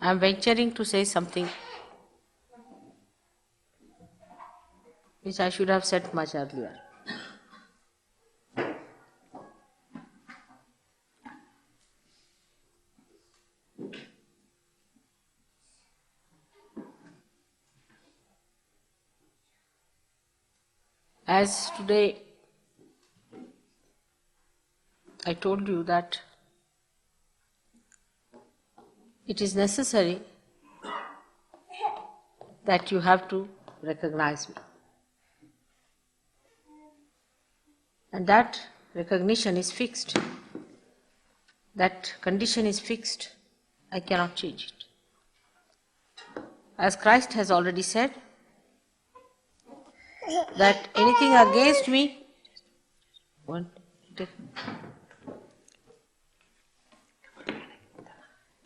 I am venturing to say something which I should have said much earlier. As today I told you that it is necessary that you have to recognize me. And that recognition is fixed. That condition is fixed. I cannot change it. As Christ has already said, that anything against me,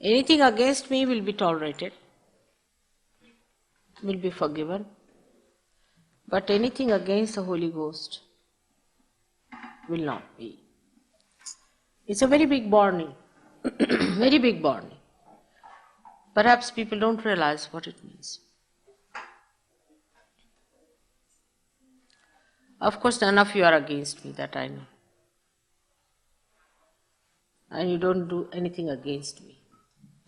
anything against me will be tolerated, will be forgiven, but anything against the Holy Ghost will not be. It's a very big warning, very big warning. Perhaps people don't realize what it means. Of course, none of you are against me, that I know. And you don't do anything against me.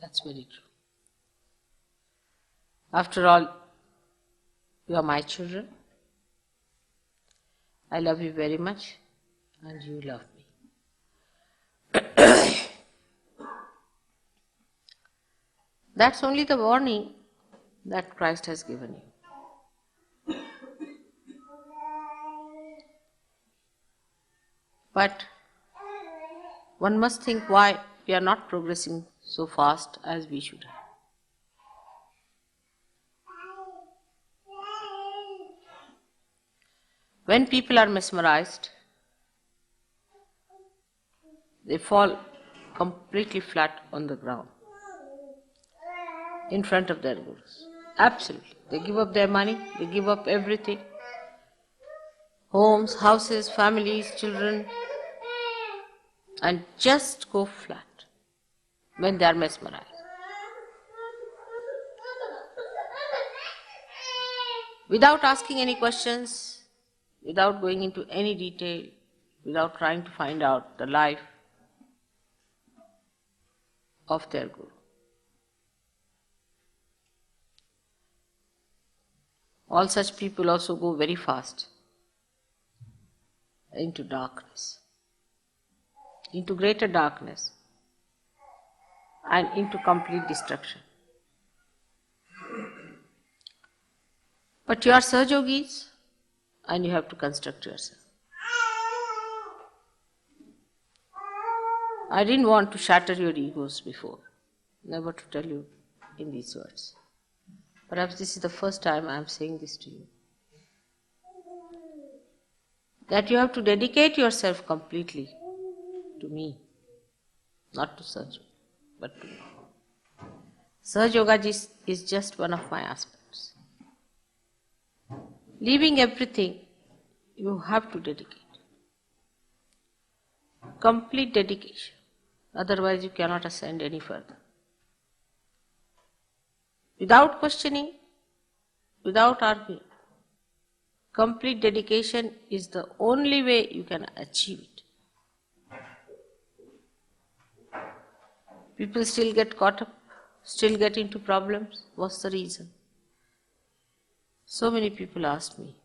That's very true. After all, you are my children. I love you very much, and you love me. That's only the warning that Christ has given you. But one must think why we are not progressing so fast as we should have. When people are mesmerized, they fall completely flat on the ground in front of their gurus. Absolutely. They give up their money, they give up everything. Homes, houses, families, children, and just go flat when they are mesmerized. Without asking any questions, without going into any detail, without trying to find out the life of their guru. All such people also go very fast into darkness, into greater darkness, and into complete destruction. But you are Sahajogis, and you have to construct yourself. I didn't want to shatter your egos before, never to tell you in these words. Perhaps this is the first time I am saying this to you. That you have to dedicate yourself completely to me, not to Sahaja, but to me. Sahaja Yoga is just one of my aspects. Leaving everything, you have to dedicate. Complete dedication. Otherwise you cannot ascend any further. Without questioning, without arguing. Complete dedication is the only way you can achieve it. People still get caught up, still get into problems. What's the reason? So many people ask me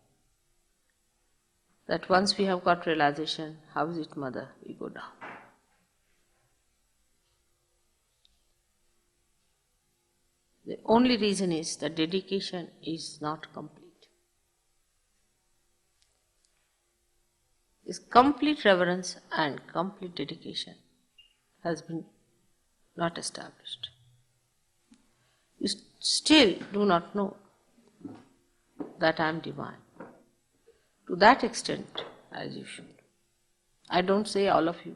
that once we have got realization, how is it, Mother, we go down? The only reason is that dedication is not complete. This complete reverence and complete dedication has been not established. You still do not know that I am divine. To that extent, as you should. I don't say all of you,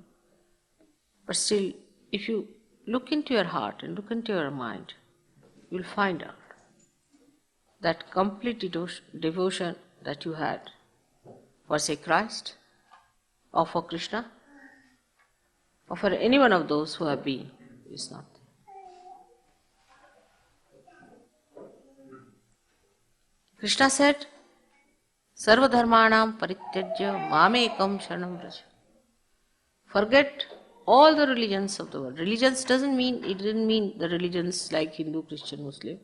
but still, if you look into your heart and look into your mind, you will find out that complete devotion that you had for, say, Christ, or for Krishna, or for any one of those who have been, is not there. Krishna said, Sarva dharmanam parityajya mamekam sharanam vraja. Forget all the religions of the world. Religions didn't mean the religions like Hindu, Christian, Muslim,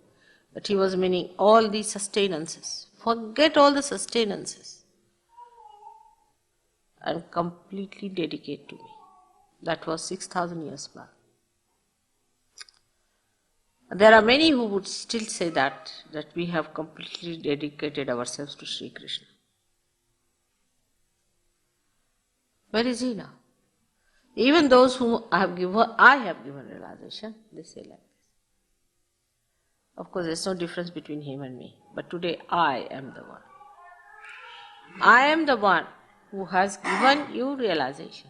but he was meaning all these sustenances. Forget all the sustenances and completely dedicate to me. That was 6,000 years back. There are many who would still say that we have completely dedicated ourselves to Sri Krishna. Where is he now? Even those whom I have given realization, they say like this. Of course, there's no difference between him and me. But today I am the one. I am the one who has given you realization.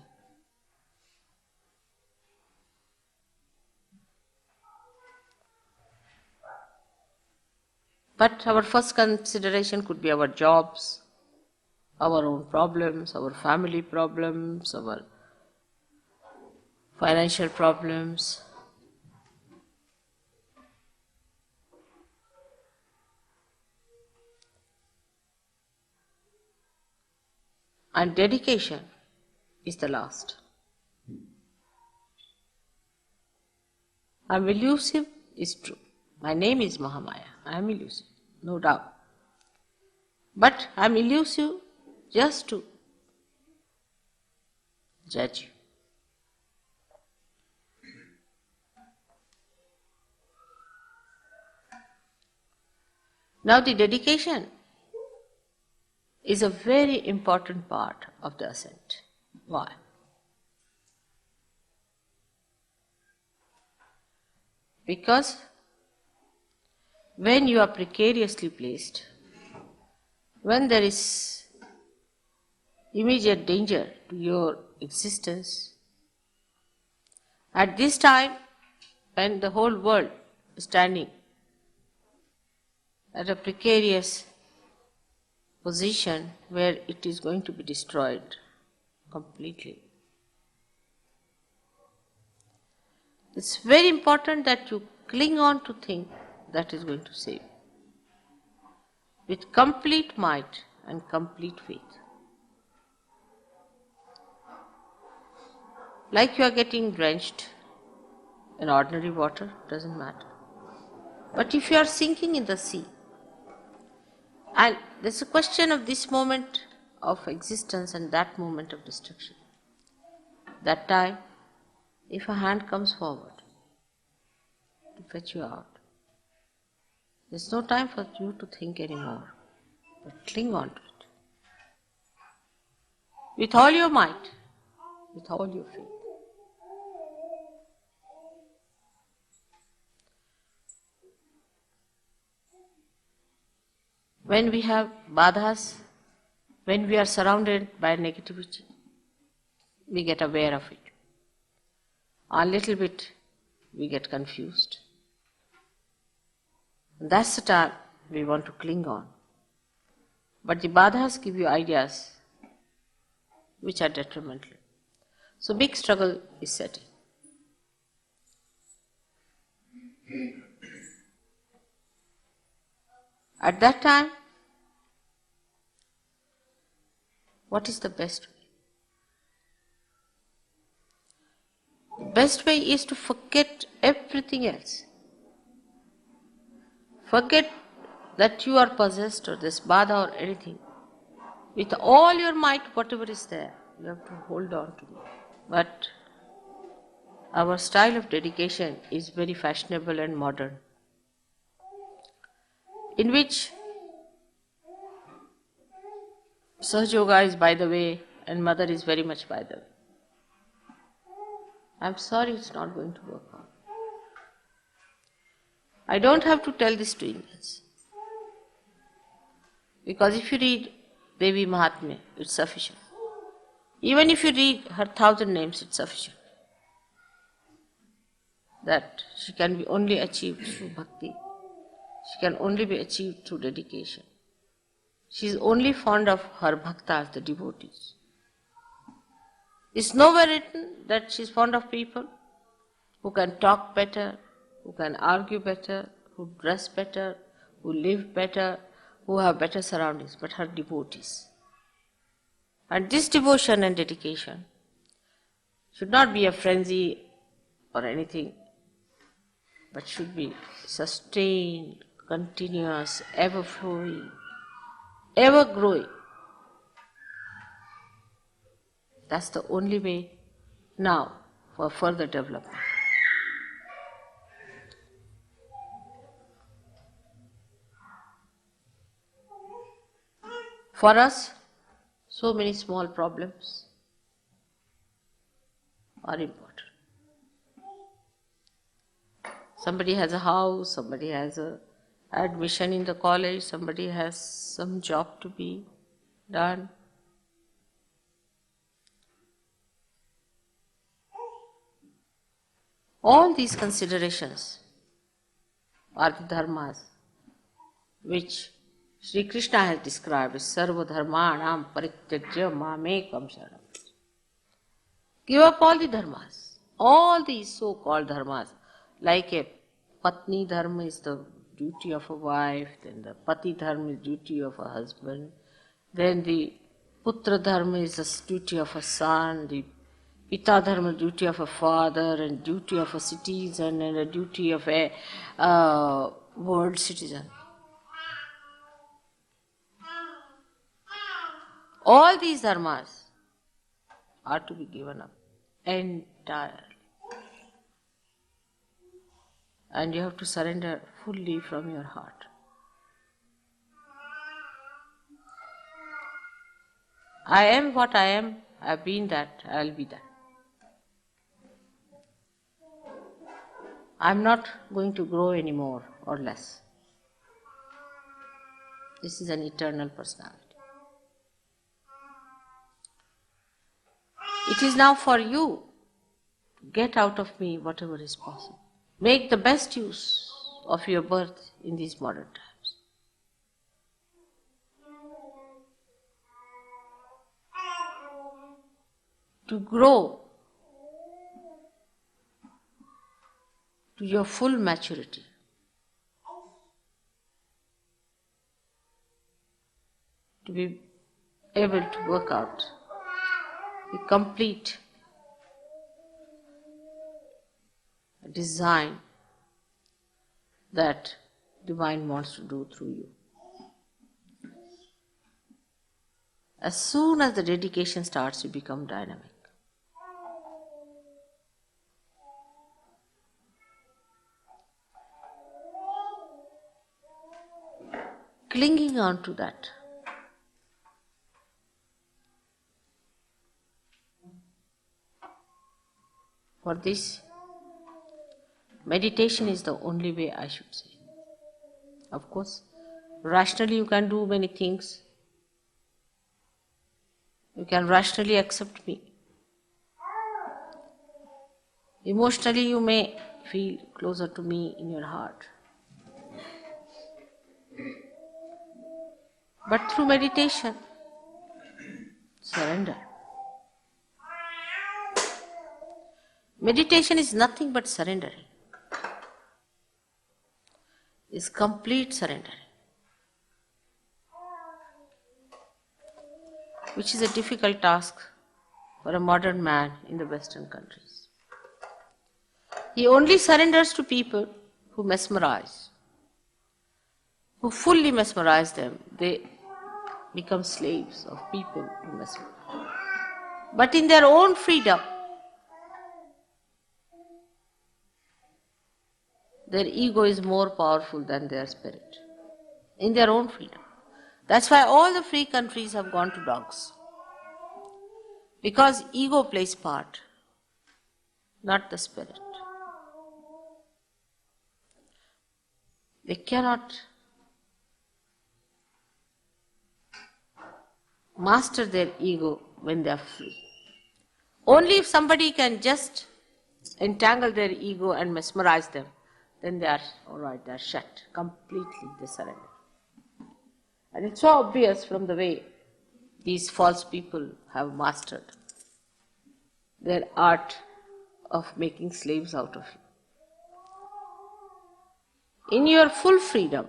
But our first consideration could be our jobs, our own problems, our family problems, our financial problems. And dedication is the last. I'm elusive is true. My name is Mahamaya. I am elusive, no doubt. But I am elusive just to judge you. Now the dedication is a very important part of the ascent. Why? Because when you are precariously placed, when there is immediate danger to your existence, at this time when the whole world is standing at a precarious position where it is going to be destroyed completely, it's very important that you cling on to things that is going to save you with complete might and complete faith. Like you are getting drenched in ordinary water, doesn't matter. But if you are sinking in the sea, and there's a question of this moment of existence and that moment of destruction. That time, if a hand comes forward to fetch you out, there's no time for you to think anymore, but cling on to it. With all your might, with all your faith. When we have badhas, when we are surrounded by negativity, we get aware of it. A little bit we get confused. And that's the time we want to cling on. But the badhas give you ideas which are detrimental. So big struggle is setting. At that time, what is the best way? The best way is to forget everything else. Forget that you are possessed or this badha or anything. With all your might, whatever is there, you have to hold on to it. But our style of dedication is very fashionable and modern, in which Sahaja Yoga is by the way and Mother is very much by the way. I'm sorry, it's not going to work out. I don't have to tell this to Indians. Because if you read Devi Mahatmya, it's sufficient. Even if you read her 1,000 names, it's sufficient. That she can be only achieved through bhakti. She can only be achieved through dedication. She is only fond of her bhaktas, the devotees. It's nowhere written that she is fond of people who can talk better, who can argue better, who dress better, who live better, who have better surroundings, but her devotees. And this devotion and dedication should not be a frenzy or anything, but should be sustained, continuous, ever flowing, ever growing. That's the only way now for further development. For us, so many small problems are important. Somebody has a house, somebody has a admission in the college, somebody has some job to be done. All these considerations are the dharmas which Sri Krishna has described as Sarva Dharmanam Parityajya Mamekam Sharanam. Give up all the dharmas, all these so-called dharmas, like a Patni Dharma is the duty of a wife, then the Pati Dharma is duty of a husband, then the Putra Dharma is the duty of a son, the Pita Dharma duty of a father, and duty of a citizen, and a duty of a world citizen. All these dharmas are to be given up entirely. And you have to surrender fully from your heart. I am what I am, I have been that, I will be that. I am not going to grow any more or less. This is an eternal personality. It is now for you to get out of me whatever is possible. Make the best use of your birth in these modern times. To grow to your full maturity. To be able to work out the complete design that Divine wants to do through you. As soon as the dedication starts, you become dynamic. Clinging on to that. For this, meditation is the only way, I should say. Of course, rationally you can do many things. You can rationally accept me. Emotionally you may feel closer to me in your heart. But through meditation, surrender. Meditation is nothing but surrendering. It's complete surrendering, which is a difficult task for a modern man in the Western countries. He only surrenders to people who mesmerize, who fully mesmerize them. They become slaves of people who mesmerize. But in their own freedom, their ego is more powerful than their spirit. In their own freedom. That's why all the free countries have gone to dogs. Because ego plays part, not the spirit. They cannot master their ego when they are free. Only if somebody can just entangle their ego and mesmerize them, then they are all right, they are shut, completely they surrender. And it's so obvious from the way these false people have mastered their art of making slaves out of you. In your full freedom,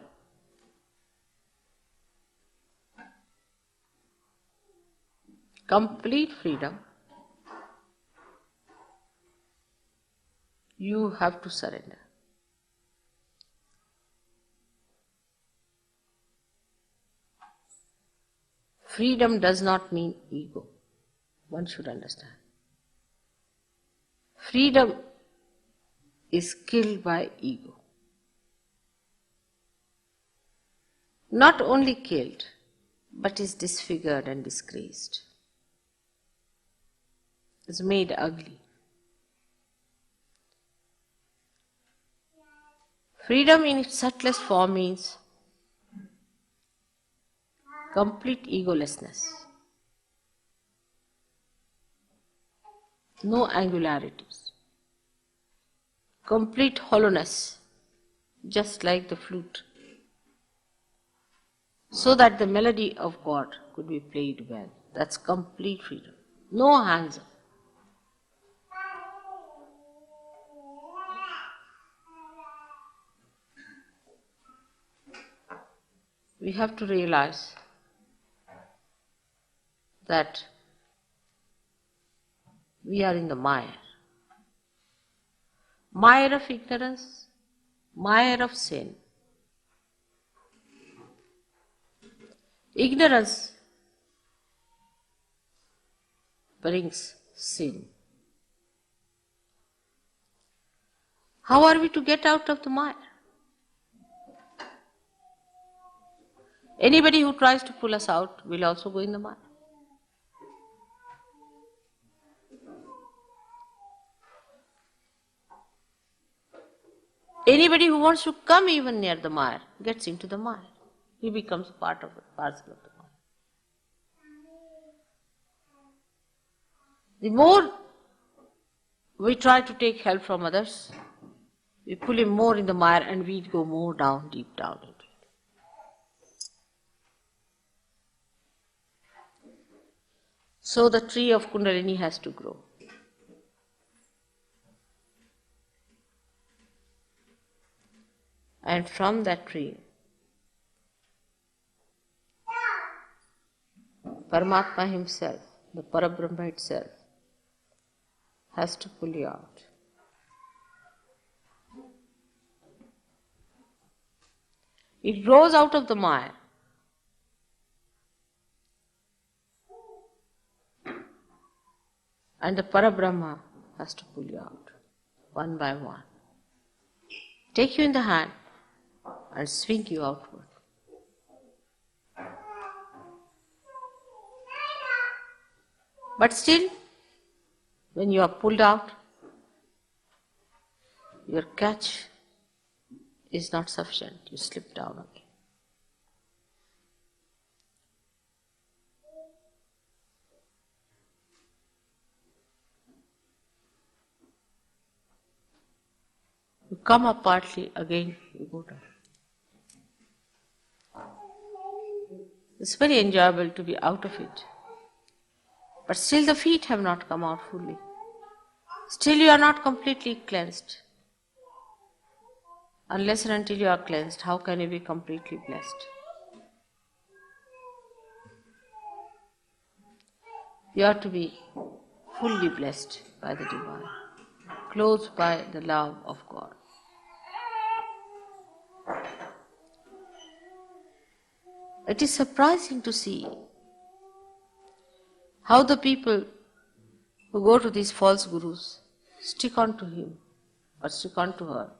complete freedom, you have to surrender. Freedom does not mean ego. One should understand. Freedom is killed by ego. Not only killed, but is disfigured and disgraced. Is made ugly. Freedom in its subtlest form means complete egolessness. No angularities. Complete hollowness, just like the flute, so that the melody of God could be played well. That's complete freedom. No hands up. We have to realize that we are in the mire. Mire of ignorance, mire of sin. Ignorance brings sin. How are we to get out of the mire? Anybody who tries to pull us out will also go in the mire. Anybody who wants to come even near the mire gets into the mire. He becomes part of it, parcel of the mire. The more we try to take help from others, we pull him more in the mire and we go more down, deep down into it. So the tree of Kundalini has to grow. And from that tree, Paramatma himself, the Parabrahma itself, has to pull you out. It grows out of the mire. And the Parabrahma has to pull you out, one by one. Take you in the hand and swing you outward. But still, when you are pulled out, your catch is not sufficient. You slip down again. You come up partly, again you go down. It's very enjoyable to be out of it. But still the feet have not come out fully. Still you are not completely cleansed. Unless and until you are cleansed, how can you be completely blessed? You are to be fully blessed by the Divine, clothed by the love of God. It is surprising to see how the people who go to these false gurus stick on to him or stick on to her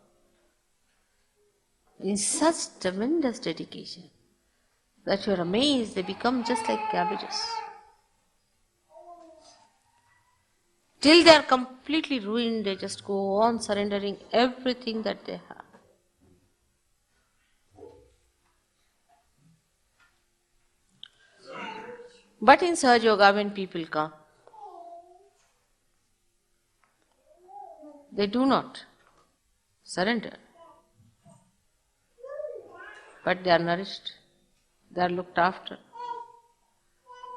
in such tremendous dedication that you are amazed they become just like cabbages. Till they are completely ruined, they just go on surrendering everything that they have. But in Sahaja Yoga, when people come, they do not surrender. But they are nourished, they are looked after.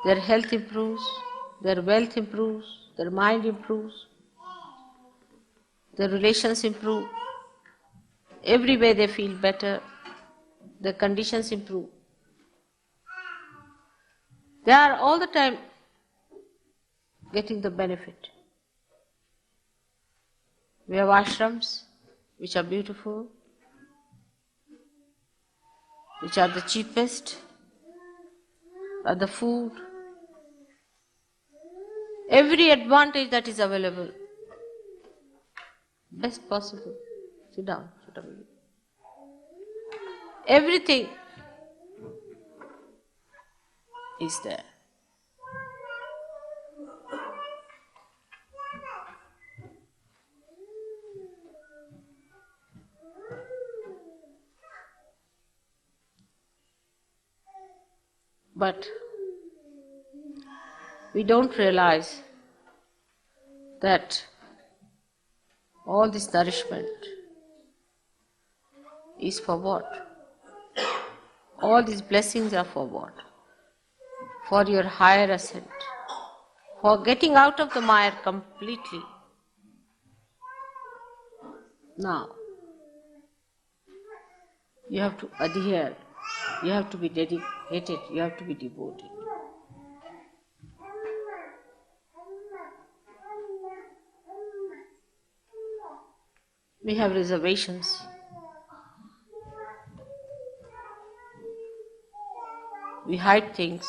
Their health improves, their wealth improves, their mind improves, their relations improve. Every way they feel better, their conditions improve. They are all the time getting the benefit. We have ashrams which are beautiful, which are the cheapest, are the food, every advantage that is available, best possible. Sit down. Everything is there. But we don't realize that all this nourishment is for what? All these blessings are for what? For your higher ascent, for getting out of the mire completely. Now, you have to adhere, you have to be dedicated, you have to be devoted. We have reservations. We hide things.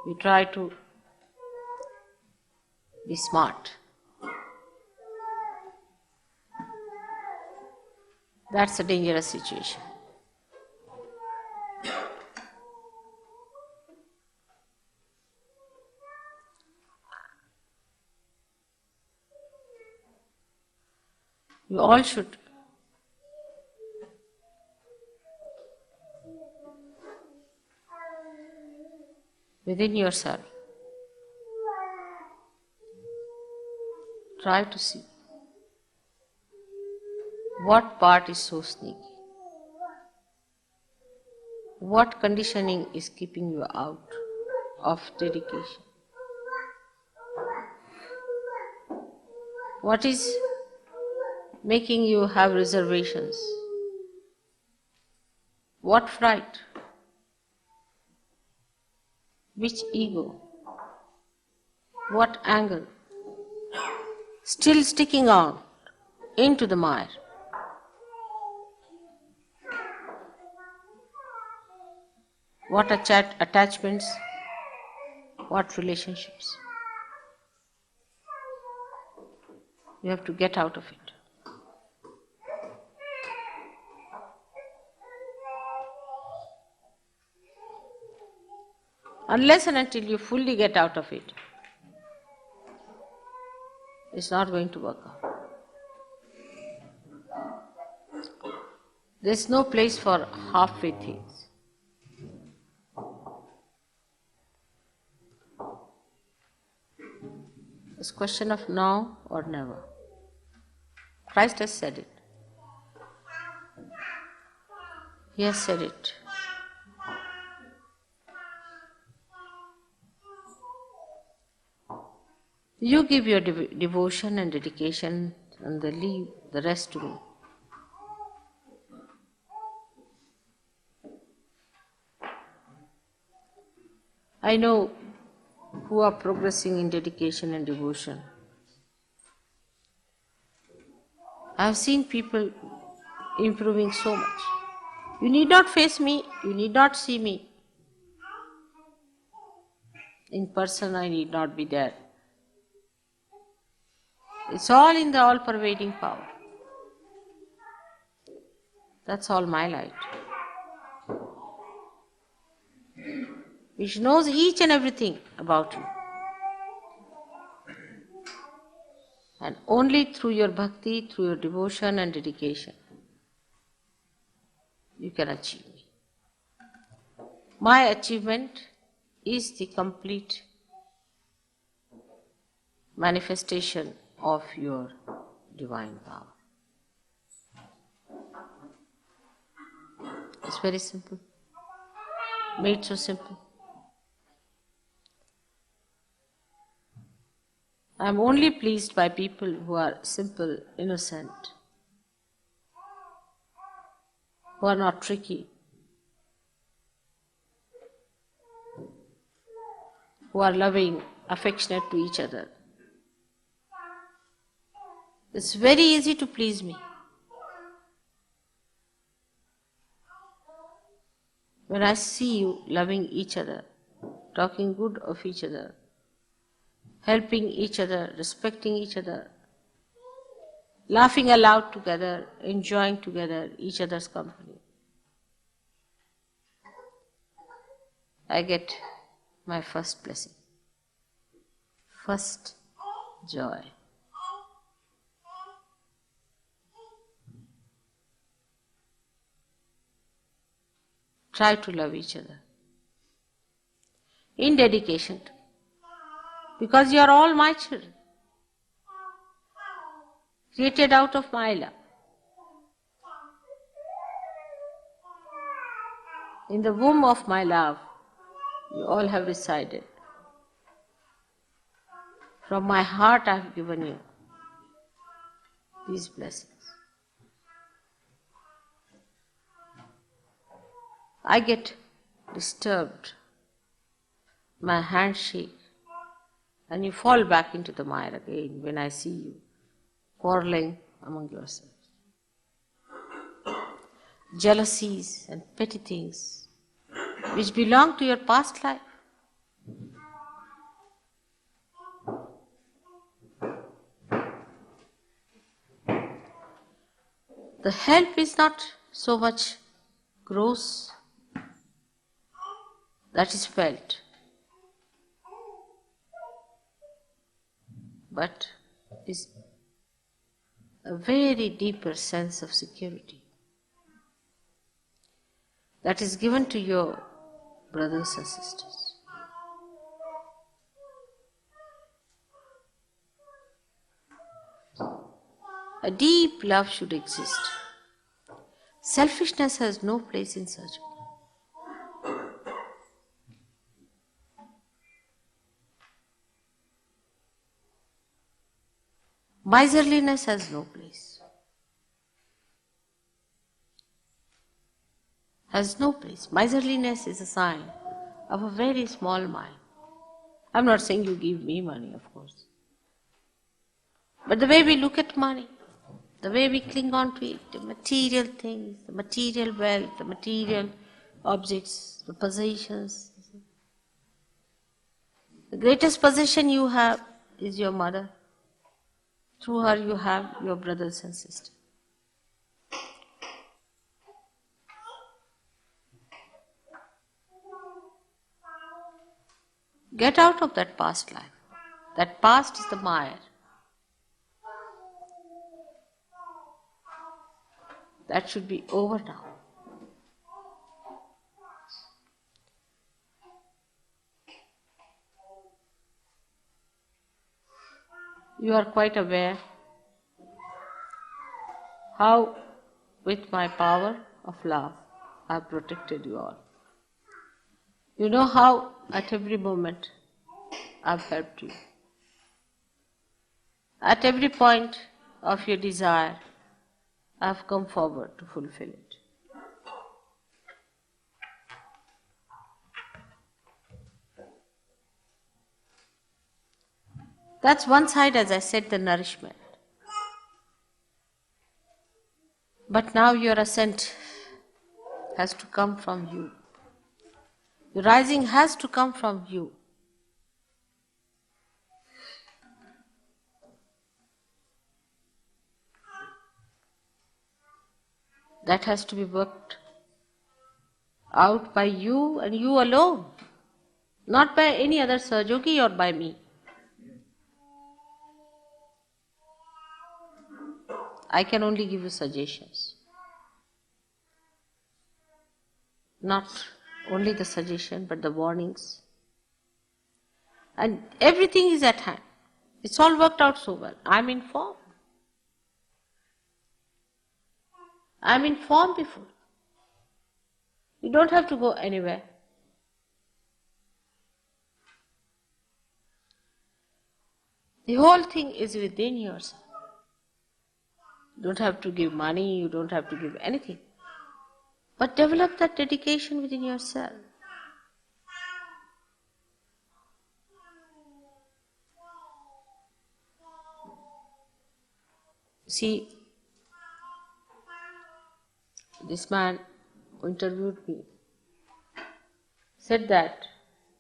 We try to be smart. That's a dangerous situation. You all should within yourself try to see what part is so sneaky, what conditioning is keeping you out of dedication, what is making you have reservations, what fright, which ego, what anger, still sticking out into the mire. What attachments, what relationships. You have to get out of it. Unless and until you fully get out of it, it's not going to work out. There's no place for halfway things. It's a question of now or never. Christ has said it. He has said it. You give your devotion and dedication and then leave the rest to me. I know who are progressing in dedication and devotion. I have seen people improving so much. You need not face me, you need not see me. In person, I need not be there. It's all in the all-pervading power. That's all my light, which knows each and everything about you. And only through your bhakti, through your devotion and dedication, you can achieve me. My achievement is the complete manifestation of your divine power. It's very simple, made so simple. I am only pleased by people who are simple, innocent, who are not tricky, who are loving, affectionate to each other. It's very easy to please me. When I see you loving each other, talking good of each other, helping each other, respecting each other, laughing aloud together, enjoying together each other's company, I get my first blessing, first joy. Try to love each other in dedication, because you are all my children, created out of my love. In the womb of my love, you all have resided. From my heart I have given you these blessings. I get disturbed, my hands shake, and you fall back into the mire again when I see you quarreling among yourselves. Jealousies and petty things which belong to your past life. The help is not so much gross that is felt, but is a very deeper sense of security that is given to your brothers and sisters. A deep love should exist. Selfishness has no place in such. Miserliness has no place. Has no place. Miserliness is a sign of a very small mind. I'm not saying you give me money, of course. But the way we look at money, the way we cling on to it, the material things, the material wealth, the material objects, the possessions. The greatest possession you have is your mother. Through her you have your brothers and sisters. Get out of that past life. That past is the mire. That should be over now. You are quite aware how, with my power of love, I have protected you all. You know how, at every moment, I have helped you. At every point of your desire, I have come forward to fulfill it. That's one side, as I said, the nourishment. But now your ascent has to come from you. The rising has to come from you. That has to be worked out by you and you alone, not by any other Sahajogi or by me. I can only give you suggestions. Not only the suggestion, but the warnings. And everything is at hand. It's all worked out so well. I'm informed. I'm informed before. You don't have to go anywhere. The whole thing is within yourself. You don't have to give money, you don't have to give anything. But develop that dedication within yourself. See, this man who interviewed me said that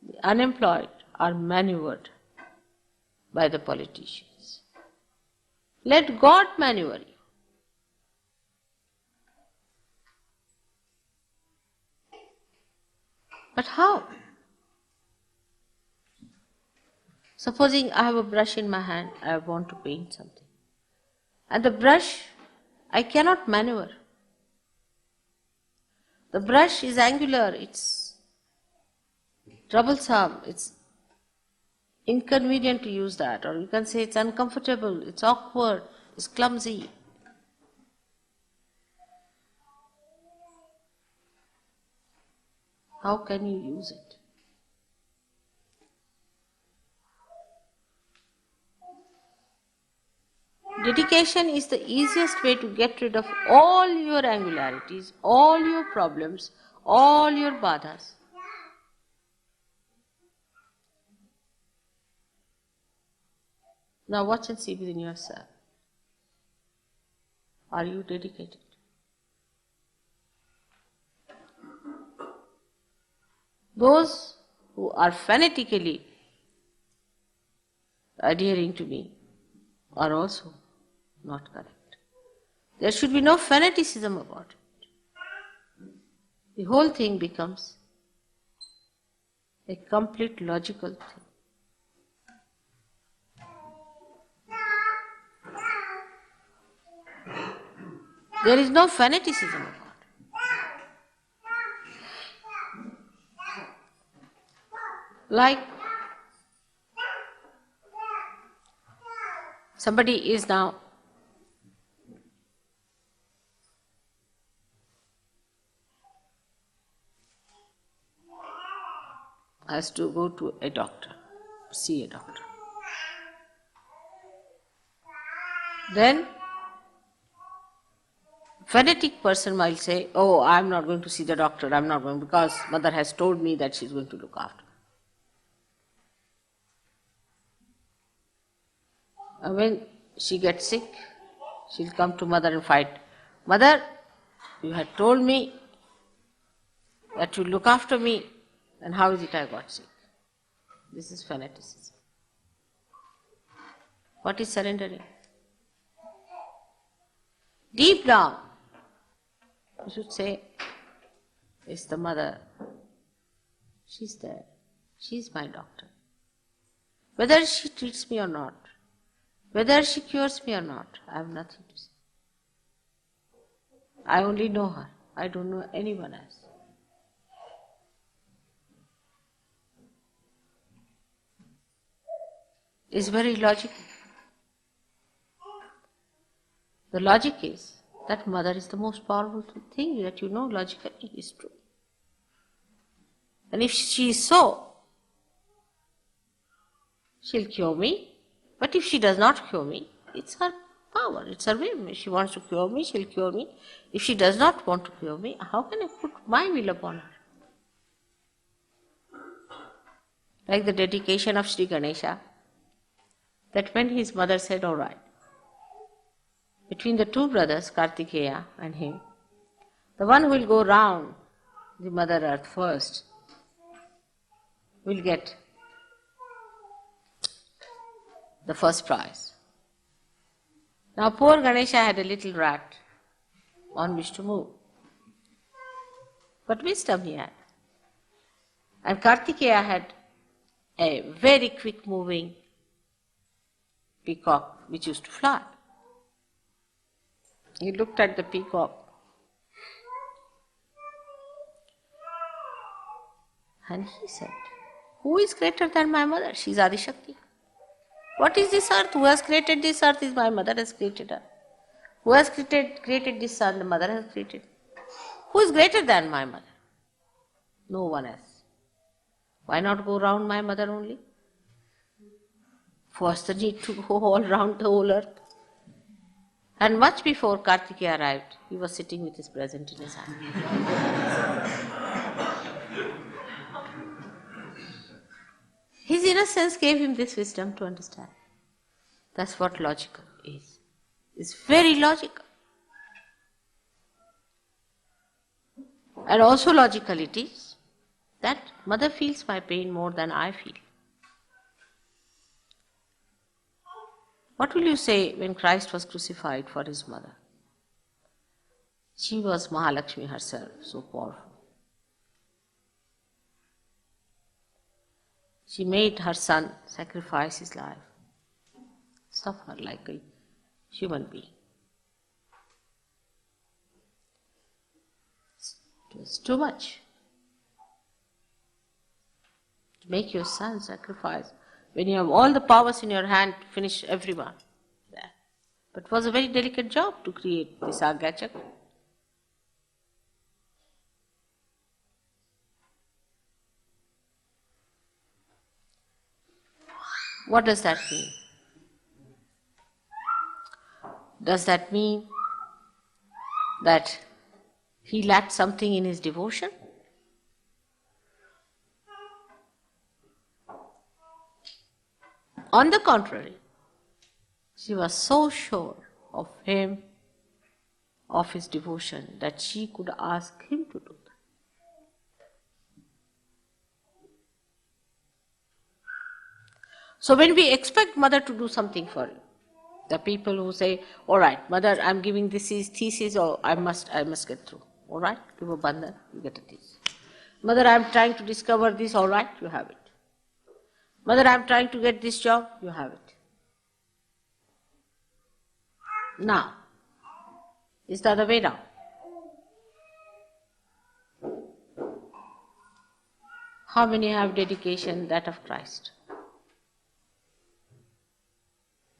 the unemployed are maneuvered by the politicians. Let God maneuver you. But how? Supposing I have a brush in my hand, I want to paint something. And the brush, I cannot maneuver. The brush is angular, it's troublesome, it's inconvenient to use that, or you can say it's uncomfortable, it's awkward, it's clumsy. How can you use it? Dedication is the easiest way to get rid of all your angularities, all your problems, all your badhas. Now watch and see within yourself. Are you dedicated? Those who are fanatically adhering to me are also not correct. There should be no fanaticism about it. The whole thing becomes a complete logical thing. There is no fanaticism about it. Like somebody is now has to go to a doctor, see a doctor. Then fanatic person might say, oh, I'm not going to see the doctor, I'm not going because mother has told me that she's going to look after me. And when she gets sick, she'll come to mother and fight. Mother, you had told me that you look after me, and how is it I got sick? This is fanaticism. What is surrendering? Deep down, you should say, it's the mother. She's there. She's my doctor. Whether she treats me or not, whether she cures me or not, I have nothing to say. I only know her. I don't know anyone else. It's very logical. The logic is that mother is the most powerful thing that you know logically is true. And if she is so, she'll cure me. But if she does not cure me, it's her power, it's her will. If she wants to cure me, she'll cure me. If she does not want to cure me, how can I put my will upon her? Like the dedication of Sri Ganesha, that when his mother said, all right, between the two brothers, Kartikeya and him, the one who will go round the Mother Earth first will get the first prize. Now poor Ganesha had a little rat on which to move. But wisdom he had. And Kartikeya had a very quick moving peacock which used to fly. He looked at the peacock and he said, who is greater than my mother? She is Adishakti. What is this earth? Who has created this earth is my mother has created her. Who has created this sun? The mother has created. Who is greater than my mother? No one else. Why not go round my mother only? What's the need to go all round the whole earth? And much before Kartikeya arrived, he was sitting with his present in his hand. His innocence gave him this wisdom to understand. That's what logical is. It's very logical. And also logical it is that mother feels my pain more than I feel. What will you say when Christ was crucified for his mother? She was Mahalakshmi herself, so powerful. She made her son sacrifice his life, suffer like a human being. It was too much to make your son sacrifice when you have all the powers in your hand to finish everyone. There. But it was a very delicate job to create this Agya Chakra. What does that mean? Does that mean that he lacked something in his devotion? On the contrary, she was so sure of him, of his devotion, that she could ask him to do that. So when we expect mother to do something for you, the people who say, all right, mother, I'm giving this thesis, or I must get through. All right, give a bandhan, you get a thesis. Mother, I'm trying to discover this, all right, you have it. Mother, I'm trying to get this job, you have it. Now, is the other way down? How many have dedication that of Christ?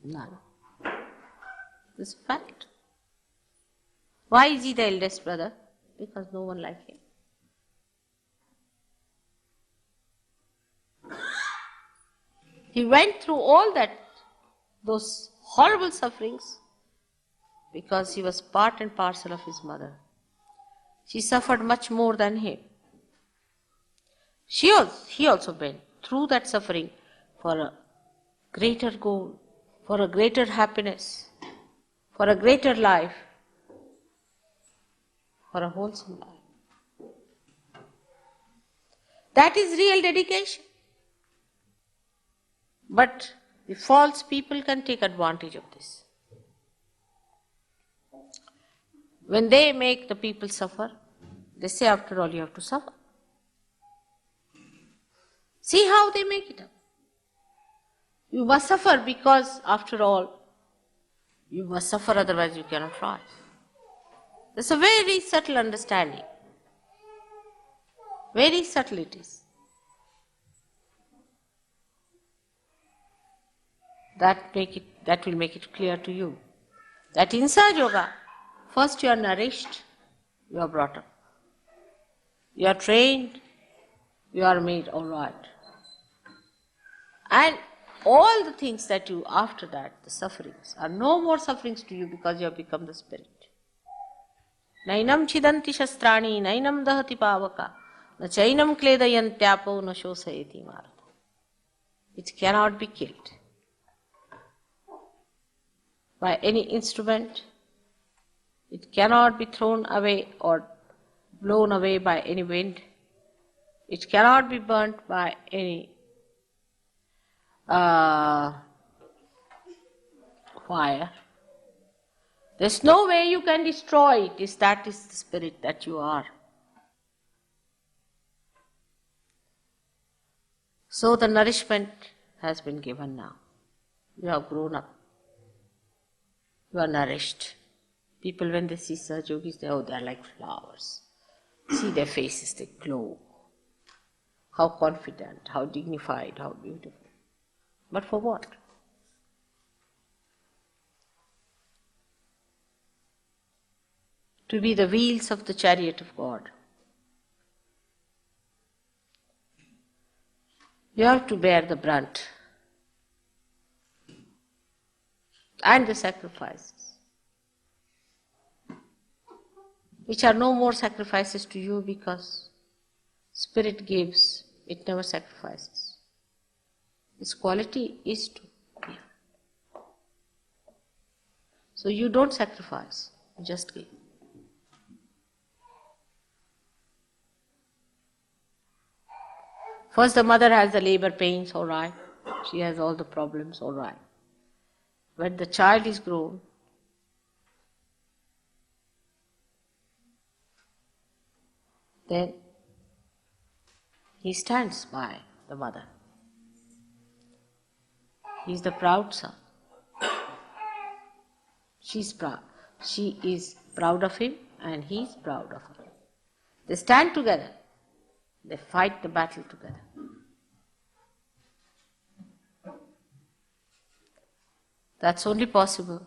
None. This is a fact. Why is he the eldest brother? Because no one like him. He went through all those horrible sufferings because he was part and parcel of his mother. She suffered much more than him. He also went through that suffering for a greater goal, for a greater happiness, for a greater life, for a wholesome life. That is real dedication. But the false people can take advantage of this. When they make the people suffer, they say, after all, you have to suffer. See how they make it up. You must suffer because, after all, you must suffer, otherwise you cannot rise. There's a very subtle understanding. Very subtle it is. That will make it clear to you that in Sahaja Yoga, first you are nourished, you are brought up. You are trained, you are made all right. And all the things that you, after that, the sufferings, are no more sufferings to you because you have become the spirit. Nainam chidanti shastrani, nainam dahati pavaka, na chainam kledayantyapo, na shosayati marata. It cannot be killed by any instrument. It cannot be thrown away or blown away by any wind. It cannot be burnt by any fire. There's no way you can destroy it. That is the spirit that you are. So the nourishment has been given now. You have grown up. You are nourished. People, when they see Sahaja Yogis, they are like flowers. See their faces, they glow. How confident, how dignified, how beautiful. But for what? To be the wheels of the chariot of God. You have to bear the brunt and the sacrifices. which are no more sacrifices to you because Spirit gives, it never sacrifices. Its quality is to give. So you don't sacrifice, you just give. First the mother has the labor pains, all right. She has all the problems, all right. When the child is grown, then he stands by the mother. He is the proud son. She is proud of him and he is proud of her. They stand together. They fight the battle together. That's only possible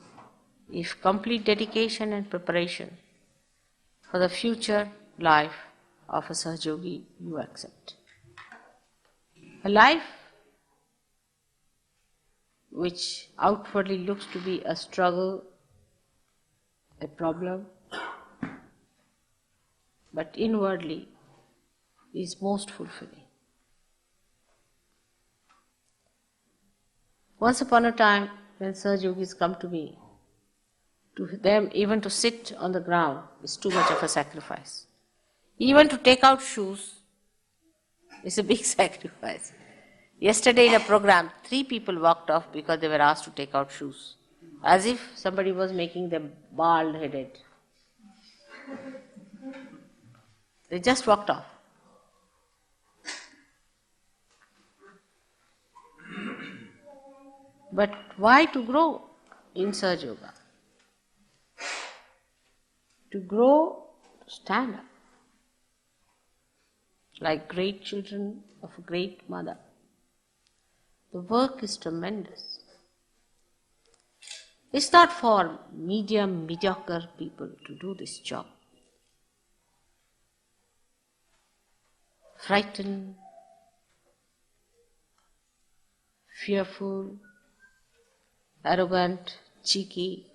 if complete dedication and preparation for the future life of a Sahaja you accept. A life which outwardly looks to be a struggle, a problem, but inwardly is most fulfilling. Once upon a time, when Sahaja Yogis come to me, to them even to sit on the ground is too much of a sacrifice. Even to take out shoes is a big sacrifice. Yesterday in a program, 3 people walked off because they were asked to take out shoes, as if somebody was making them bald-headed. They just walked off. But why to grow in Sahaja Yoga? To grow, to stand up. Like great children of a great mother. The work is tremendous. It's not for mediocre people to do this job. Frightened, fearful, arrogant, cheeky.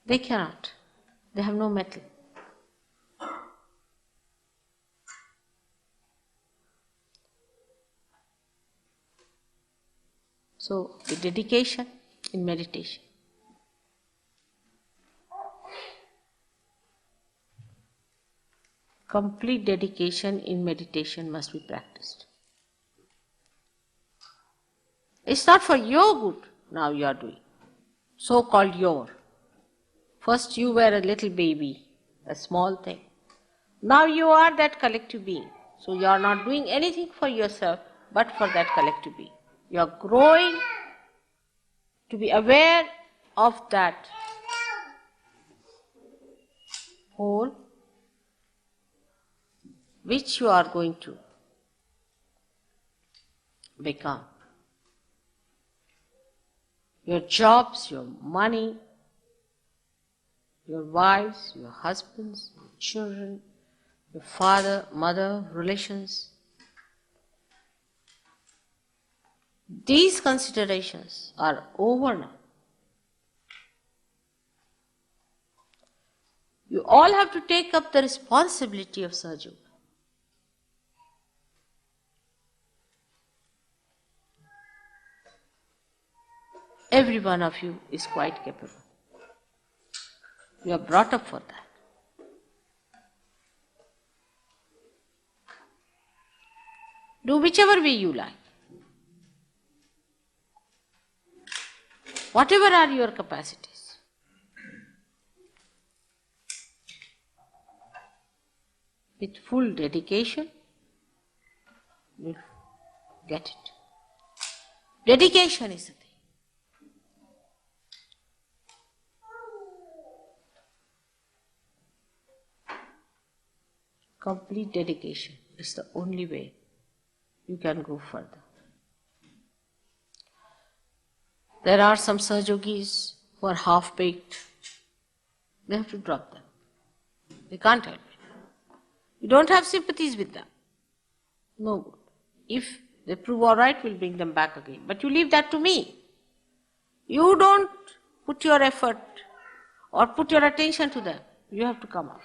They cannot. They have no mettle. So, the dedication in meditation. Complete dedication in meditation must be practiced. It's not for your good now you are doing, so-called your. First you were a little baby, a small thing. Now you are that collective being. So you are not doing anything for yourself but for that collective being. You are growing to be aware of that whole which you are going to become. Your jobs, your money, your wives, your husbands, your children, your father, mother, relations. These considerations are over now. You all have to take up the responsibility of Sahaja Yoga. Every one of you is quite capable. You are brought up for that. Do whichever way you like. Whatever are your capacities. With full dedication, you'll get it. Dedication is the thing. Complete dedication is the only way you can go further. There are some Sahaja Yogis who are half-baked. They have to drop them. They can't help it. You don't have sympathies with them. No good. If they prove all right, we'll bring them back again. But you leave that to me. You don't put your effort or put your attention to them. You have to come up.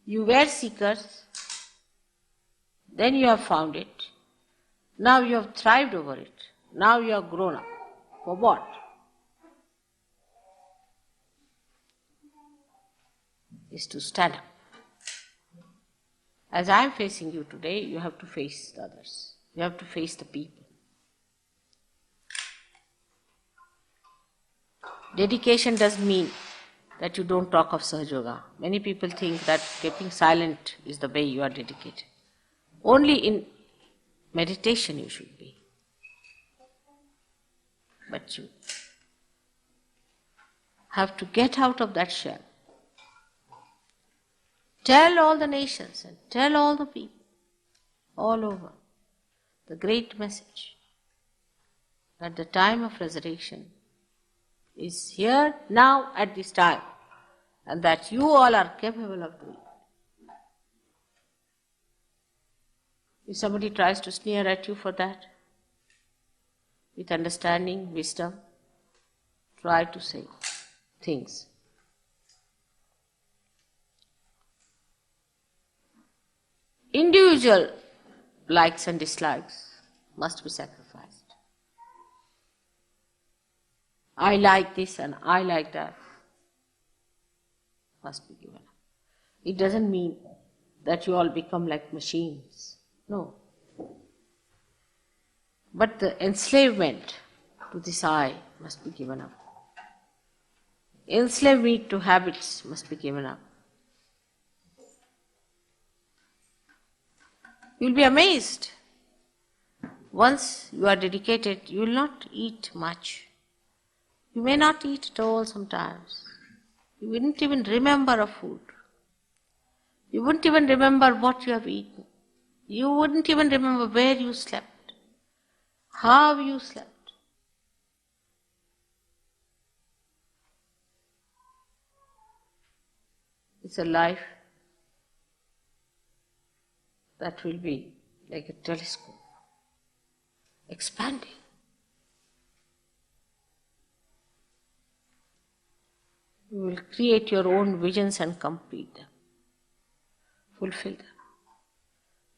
You were seekers, then you have found it. Now you have thrived over it. Now you have grown up. For what? Is to stand up. As I am facing you today, you have to face the others. You have to face the people. Dedication doesn't mean that you don't talk of Sahaja Yoga. Many people think that keeping silent is the way you are dedicated. Only in meditation you should be. But you have to get out of that shell. Tell all the nations and tell all the people all over the great message that the time of resurrection is here, now, at this time, and that you all are capable of doing it. If somebody tries to sneer at you for that, with understanding, wisdom, try to say things. Individual likes and dislikes must be sacrificed. I like this and I like that must be given up. It doesn't mean that you all become like machines. No. But the enslavement to this I must be given up. Enslavement to habits must be given up. You will be amazed. Once you are dedicated, you will not eat much. You may not eat at all sometimes. You wouldn't even remember a food. You wouldn't even remember what you have eaten. You wouldn't even remember where you slept, how you slept. It's a life that will be like a telescope, expanding. You will create your own visions and complete them, fulfill them.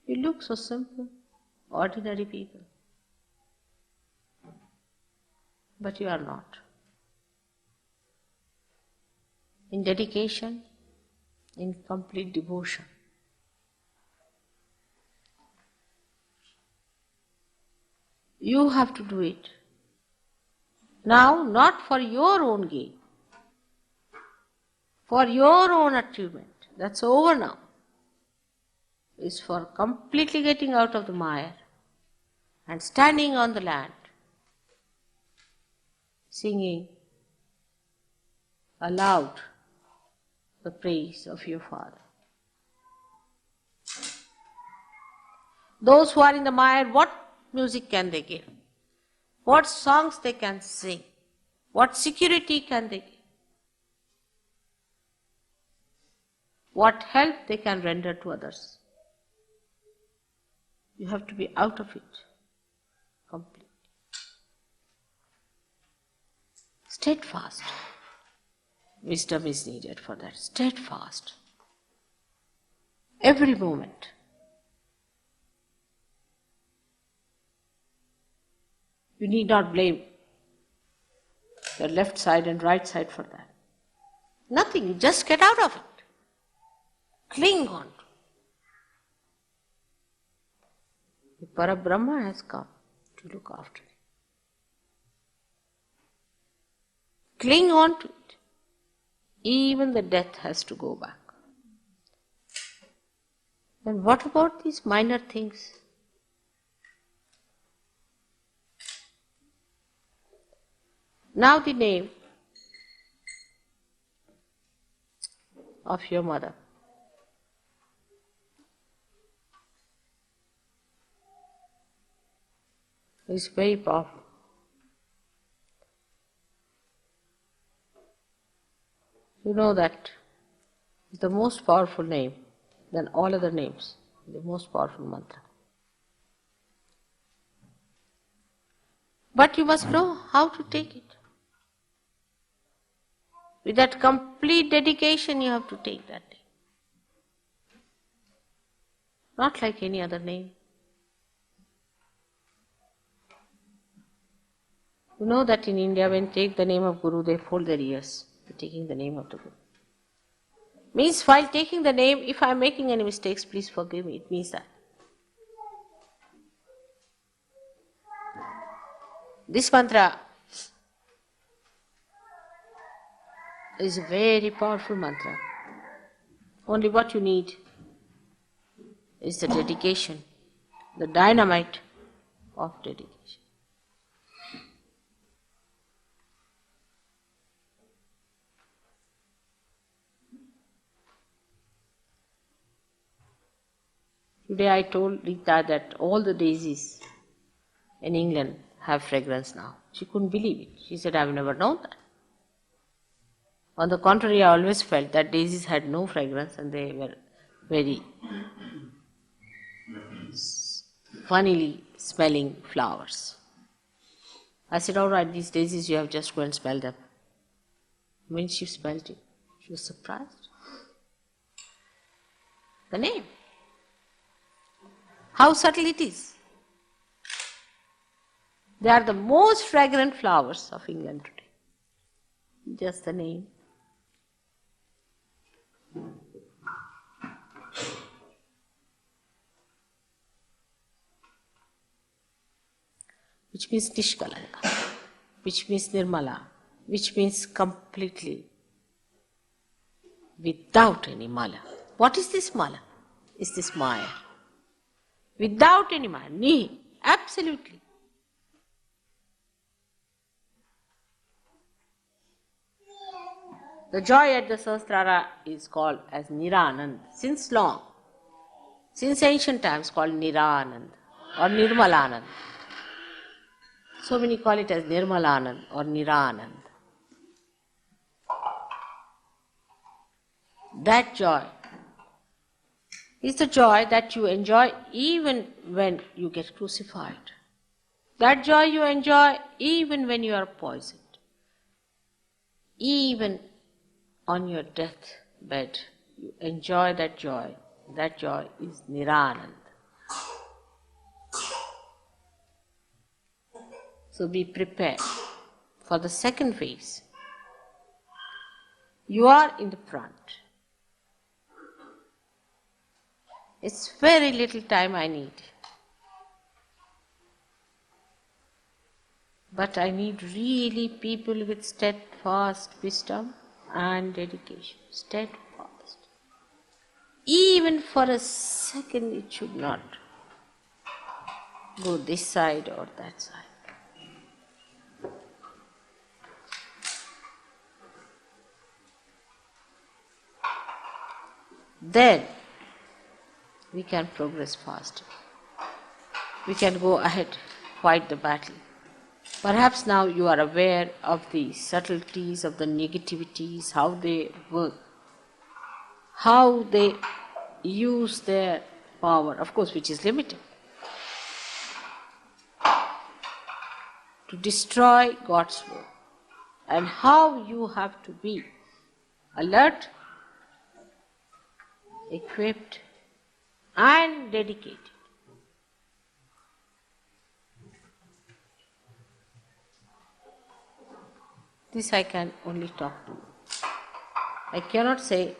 You look so simple, ordinary people, but you are not. In dedication, in complete devotion, you have to do it. Now, not for your own gain, for your own achievement. That's over now. It's for completely getting out of the mire and standing on the land, singing aloud the praise of your Father. Those who are in the mire, what music can they give? What songs they can sing? What security can they give? What help they can render to others? You have to be out of it completely. Steadfast. Wisdom is needed for that. Steadfast. Every moment. You need not blame the left side and right side for that. Nothing. Just get out of it. Cling on to it. The Parabrahma has come to look after it. Cling on to it. Even the death has to go back. And what about these minor things? Now the name of your mother. Is very powerful. You know that is the most powerful name than all other names, the most powerful mantra. But you must know how to take it. With that complete dedication, you have to take that name. Not like any other name. You know that in India, when they take the name of Guru, they fold their ears for taking the name of the Guru. Means while taking the name, if I am making any mistakes, please forgive me. It means that. This mantra is a very powerful mantra. Only what you need is the dedication, the dynamite of dedication. Today I told Rita that all the daisies in England have fragrance now. She couldn't believe it. She said, I've never known that. On the contrary, I always felt that daisies had no fragrance and they were very funnily smelling flowers. I said, all right, these daisies, you have just go and smell them. When she smelled it, she was surprised. The name. How subtle it is. They are the most fragrant flowers of England today. Just the name. Which means Nishkalanka, which means Nirmala, which means completely without any mala. What is this mala? Is this Maya? Without any Maya, Nihi, absolutely. The joy at the Sahasrara is called as Niranand since long, since ancient times called Niranand or Nirmalanand. So many call it as Nirmalanand or Niranand. That joy is the joy that you enjoy even when you get crucified. That joy you enjoy even when you are poisoned. Even on your deathbed, you enjoy that joy. That joy is Niranand. So be prepared for the second phase. You are in the front. It's very little time I need. But I need really people with steadfast wisdom and dedication. Steadfast. Even for a second it should not go this side or that side. Then we can progress faster. We can go ahead, fight the battle. Perhaps now you are aware of the subtleties of the negativities, how they work, how they use their power, of course, which is limited, to destroy God's work, and how you have to be alert, equipped, and dedicated. This I can only talk to you. I cannot say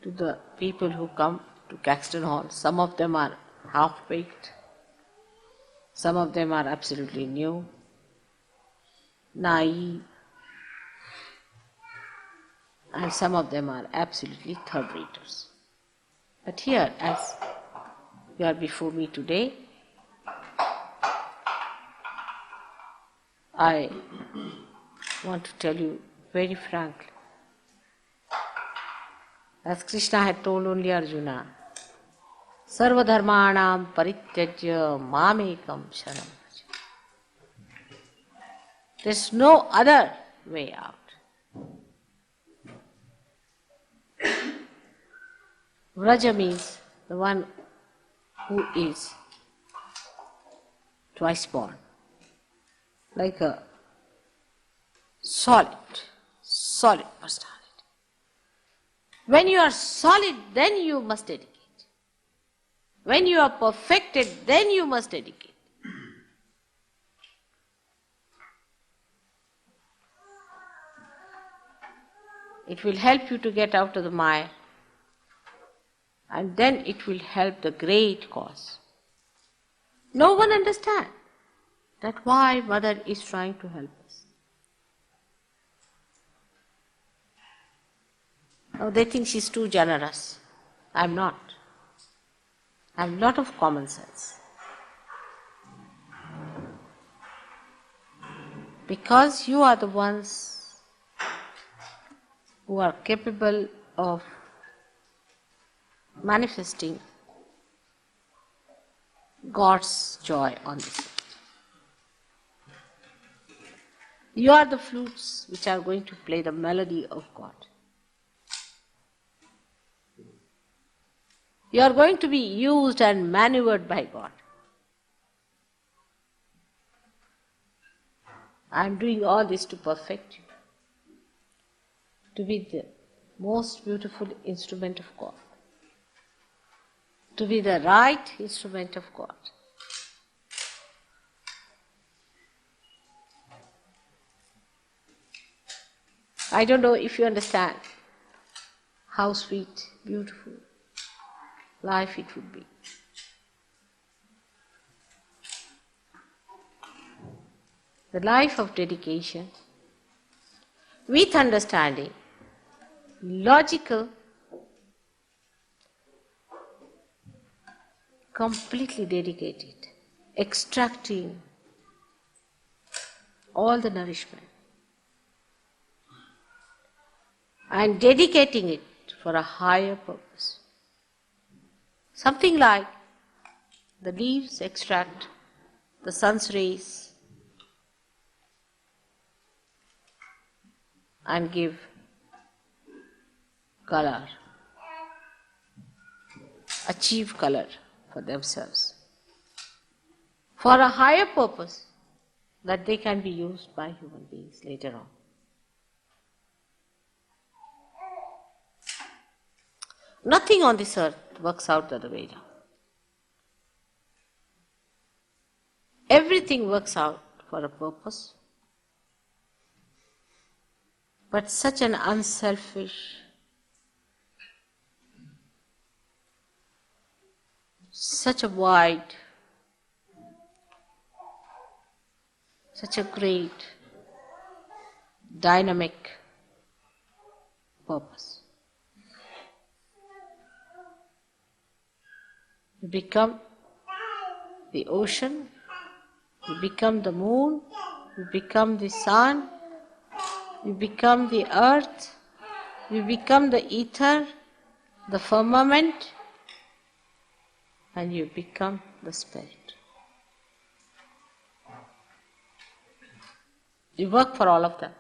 to the people who come to Caxton Hall, some of them are half-baked, some of them are absolutely new, naive, and some of them are absolutely third-raters. But here, as you are before me today, I want to tell you very frankly, as Krishna had told only Arjuna, Sarva dharmanam parityajya mamekam sharanam vraja. There's no other way out. Vraja means the one who is twice born. like a solid personality. When you are solid, then you must dedicate. When you are perfected, then you must dedicate. It will help you to get out of the mire, and then it will help the great cause. No one understands that why Mother is trying to help us. Oh, they think she's too generous. I'm not. I have a lot of common sense. Because you are the ones who are capable of manifesting God's joy on this earth. You are the flutes which are going to play the melody of God. You are going to be used and maneuvered by God. I am doing all this to perfect you, to be the most beautiful instrument of God, to be the right instrument of God. I don't know if you understand how sweet, beautiful life it would be. The life of dedication with understanding, logical, completely dedicated, extracting all the nourishment and dedicating it for a higher purpose. Something like the leaves extract the sun's rays and give color, achieve color for themselves, for a higher purpose that they can be used by human beings later on. Nothing on this earth works out the other way around. Everything works out for a purpose, but such an unselfish, such a wide, such a great, dynamic purpose. You become the ocean, you become the moon, you become the sun, you become the earth, you become the ether, the firmament, and you become the spirit. You work for all of them.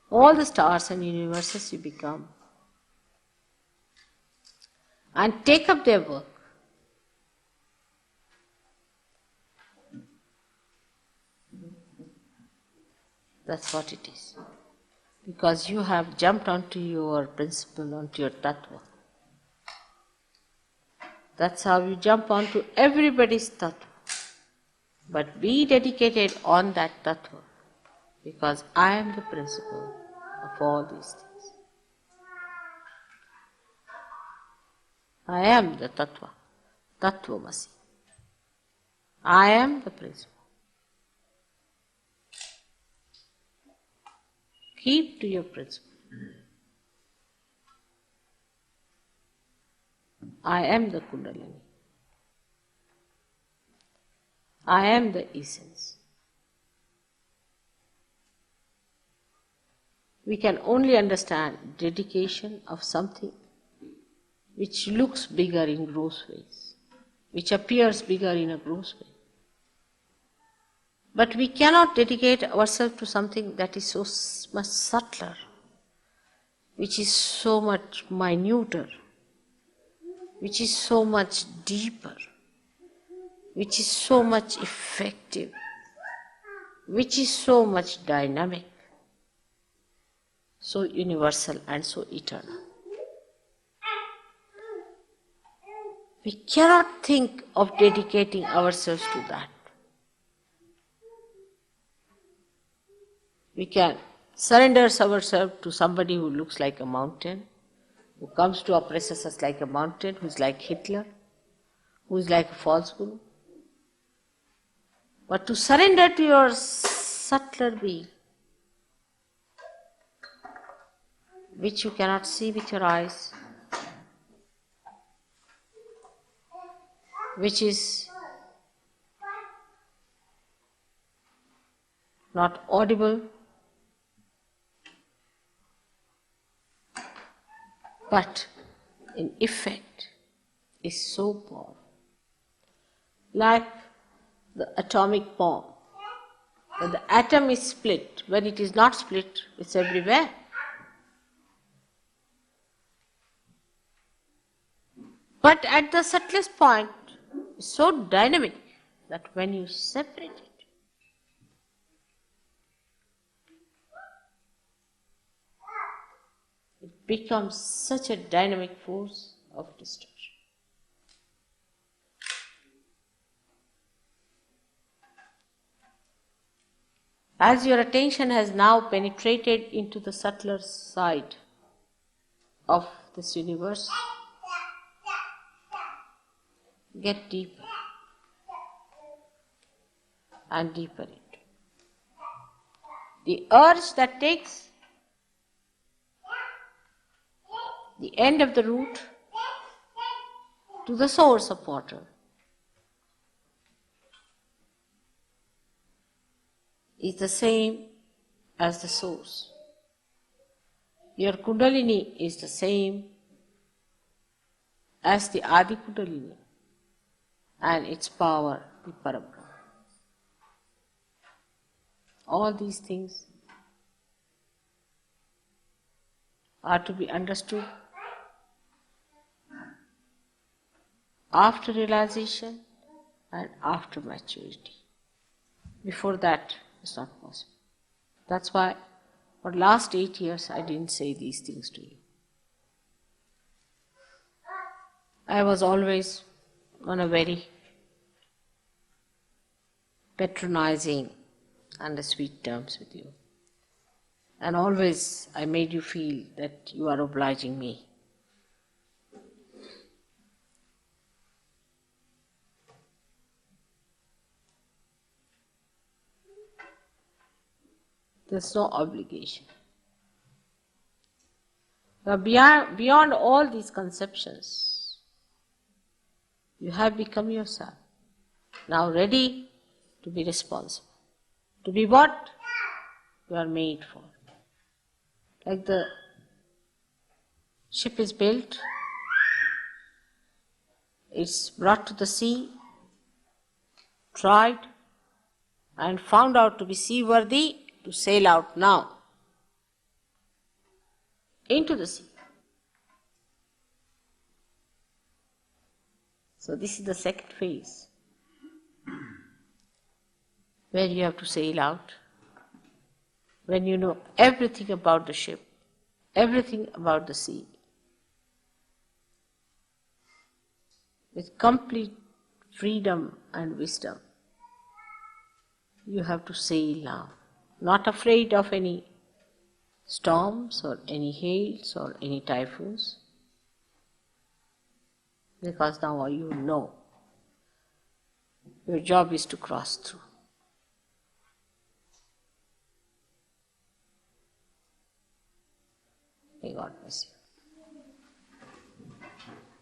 All the stars and universes you become. And take up their work. That's what it is. Because you have jumped onto your principle, onto your tattva. That's how you jump onto everybody's tattva. But be dedicated on that tattva, because I am the principle of all these things. I am the tattva, tattvamasi. I am the principle. Keep to your principle. I am the Kundalini. I am the essence. We can only understand dedication of something which looks bigger in gross ways, which appears bigger in a gross way. But we cannot dedicate ourselves to something that is so much subtler, which is so much minuter, which is so much deeper, which is so much effective, which is so much dynamic, so universal and so eternal. We cannot think of dedicating ourselves to that. We can surrender ourselves to somebody who looks like a mountain, who comes to oppress us like a mountain, who is like Hitler, who is like a false guru. But to surrender to your subtler being, which you cannot see with your eyes, which is not audible, but in effect is so powerful. Like the atomic bomb. When the atom is split, when it is not split, it's everywhere. But at the subtlest point, it's so dynamic that when you separate it becomes such a dynamic force of destruction. As your attention has now penetrated into the subtler side of this universe, get deeper and deeper into it. The urge that takes the end of the root to the source of water is the same as the source. Your Kundalini is the same as the Adi Kundalini and its power, the Parabrahma. All these things are to be understood after realization and after maturity. Before that, it's not possible. That's why for the last 8 years I didn't say these things to you. I was always on a very patronizing and sweet terms with you. And always I made you feel that you are obliging me. There's no obligation. But beyond all these conceptions, you have become yourself, now ready to be responsible. To be what you are made for. Like the ship is built, it's brought to the sea, tried, and found out to be seaworthy to sail out now into the sea. So this is the second phase, where you have to sail out, when you know everything about the ship, everything about the sea, with complete freedom and wisdom. You have to sail now, not afraid of any storms or any hails or any typhoons, because now you know your job is to cross through. May God bless you.